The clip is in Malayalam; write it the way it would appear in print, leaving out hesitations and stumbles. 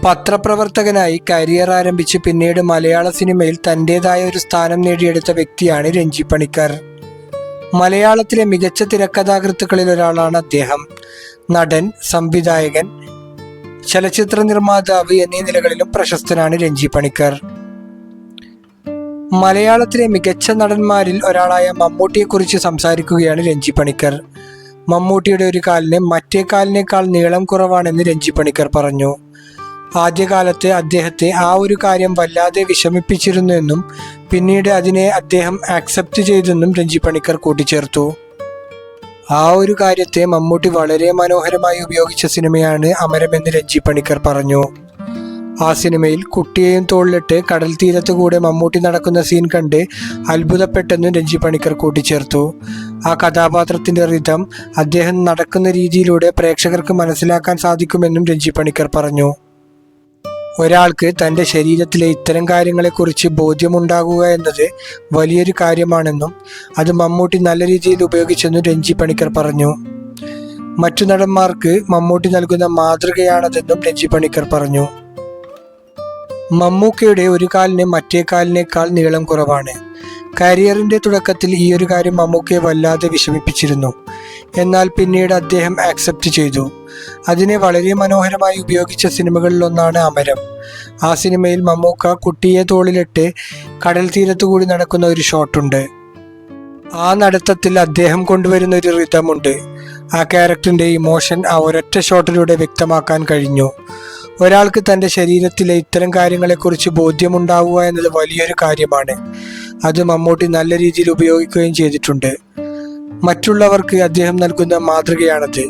പത്രപ്രവർത്തകനായി കരിയർ ആരംഭിച്ച് പിന്നീട് മലയാള സിനിമയിൽ തൻ്റേതായ ഒരു സ്ഥാനം നേടിയെടുത്ത വ്യക്തിയാണ് രഞ്ജി പണിക്കർ. മലയാളത്തിലെ മികച്ച തിരക്കഥാകൃത്തുക്കളിൽ ഒരാളാണ് അദ്ദേഹം. നടൻ, സംവിധായകൻ, ചലച്ചിത്ര നിർമ്മാതാവ് എന്നീ നിലകളിലും പ്രശസ്തനാണ് രഞ്ജി പണിക്കർ. മലയാളത്തിലെ മികച്ച നടന്മാരിൽ ഒരാളായ മമ്മൂട്ടിയെക്കുറിച്ച് സംസാരിക്കുകയാണ് രഞ്ജി പണിക്കർ. മമ്മൂട്ടിയുടെ ഒരു കാലിന് മറ്റേ കാലിനേക്കാൾ നീളം കുറവാണെന്ന് രഞ്ജി പണിക്കർ പറഞ്ഞു. ആദ്യകാലത്ത് അദ്ദേഹത്തെ ആ ഒരു കാര്യം വല്ലാതെ വിഷമിപ്പിച്ചിരുന്നുവെന്നും പിന്നീട് അതിനെ അദ്ദേഹം ആക്സെപ്റ്റ് ചെയ്തെന്നും രഞ്ജി പണിക്കർ കൂട്ടിച്ചേർത്തു. ആ ഒരു കാര്യത്തെ മമ്മൂട്ടി വളരെ മനോഹരമായി ഉപയോഗിച്ച സിനിമയാണ് അമരമെന്ന് രഞ്ജി പണിക്കർ പറഞ്ഞു. ആ സിനിമയിൽ കുട്ടിയെയും തോളിലിട്ട് കടൽ തീരത്ത് കൂടെ മമ്മൂട്ടി നടക്കുന്ന സീൻ കണ്ട് അത്ഭുതപ്പെട്ടെന്നും രഞ്ജി പണിക്കർ കൂട്ടിച്ചേർത്തു. ആ കഥാപാത്രത്തിന്റെ റിതം അദ്ദേഹം നടക്കുന്ന രീതിയിലൂടെ പ്രേക്ഷകർക്ക് മനസ്സിലാക്കാൻ സാധിക്കുമെന്നും രഞ്ജി പണിക്കർ പറഞ്ഞു. ഒരാൾക്ക് തൻ്റെ ശരീരത്തിലെ ഇത്തരം കാര്യങ്ങളെക്കുറിച്ച് ബോധ്യമുണ്ടാകുക എന്നത് വലിയൊരു കാര്യമാണെന്നും അത് മമ്മൂട്ടി നല്ല രീതിയിൽ ഉപയോഗിച്ചെന്നും രഞ്ജി പണിക്കർ പറഞ്ഞു. മറ്റു നടന്മാർക്ക് മമ്മൂട്ടി നൽകുന്ന മാതൃകയാണതെന്നും രഞ്ജി പണിക്കർ പറഞ്ഞു. മമ്മൂക്കയുടെ ഒരു കാലിന് മറ്റേ കാലിനേക്കാൾ നീളം കുറവാണ്. കരിയറിന്റെ തുടക്കത്തിൽ ഈ ഒരു കാര്യം മമ്മൂക്കയെ വല്ലാതെ വിഷമിപ്പിച്ചിരുന്നു. എന്നാൽ പിന്നീട് അദ്ദേഹം ആക്സെപ്റ്റ് ചെയ്തു. അതിനെ വളരെ മനോഹരമായി ഉപയോഗിച്ച സിനിമകളിലൊന്നാണ് അമരം. ആ സിനിമയിൽ മമ്മൂക്ക കുട്ടിയെ തോളിലിട്ട് കടൽ തീരത്തുകൂടി നടക്കുന്ന ഒരു ഷോട്ടുണ്ട്. ആ നടത്തത്തിൽ അദ്ദേഹം കൊണ്ടുവരുന്ന ഒരു റിതമുണ്ട്. ആ ക്യാരക്ടറിന്റെ ഇമോഷൻ ആ ഒരൊറ്റ ഷോട്ടിലൂടെ വ്യക്തമാക്കാൻ കഴിഞ്ഞു. ഒരാൾക്ക് തൻ്റെ ശരീരത്തിലെ ഇത്തരം കാര്യങ്ങളെക്കുറിച്ച് ബോധ്യമുണ്ടാവുക എന്നത് വലിയൊരു കാര്യമാണ്. അത് മമ്മൂട്ടി നല്ല രീതിയിൽ ഉപയോഗിക്കുകയും ചെയ്തിട്ടുണ്ട്. മറ്റുള്ളവർക്ക് അദ്ദേഹം നൽകുന്ന മാതൃകയാണത്.